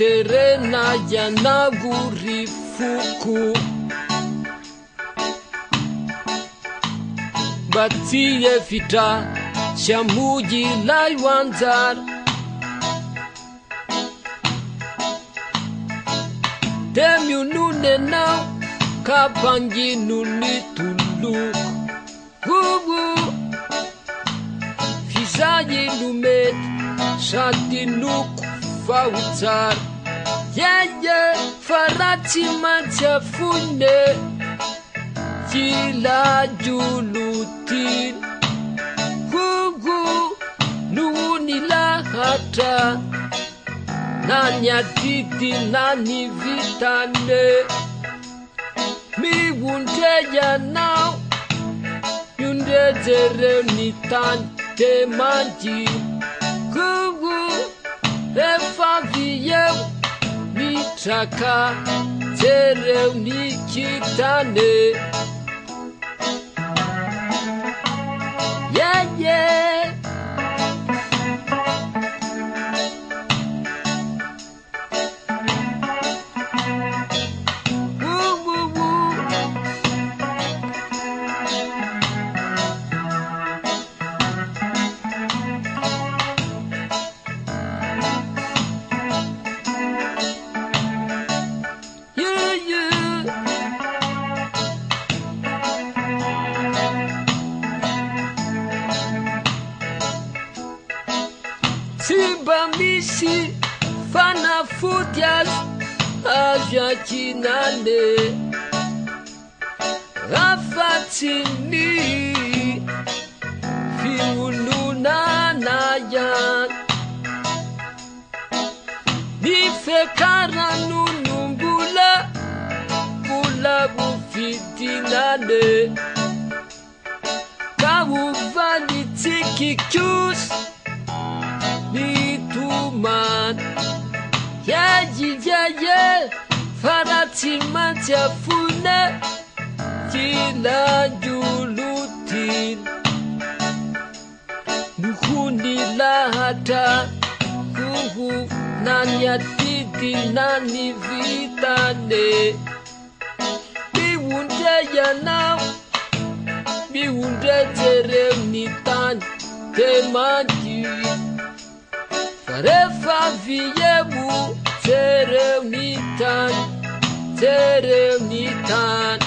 terena yanagurifuku Batie fita shamuji laiwanzar Temiu nune now kapangi nuni tuluk Gugu Fizayi lumet Shatinuk fautar Yeye farati matafune Jila julutin Gugu nuni lahata Nanya titi nani vitane Mi wunteja now Yunde tere nitan te manji Gugu Efa viyew Nitaka tere nikitane Yeah yeah Misi fana futias ajakinane Rafatini fiununa nayan Nifekara nunumbula Bula bufitinane Kawuvani tiki kyus Man, yeah, farati matafuna, kila julutin, nukundi lahata, kuhu nanya titi nani vitane, biwunde ya now, biwunde tere nitan, temaji. Refa viyebu tere unitan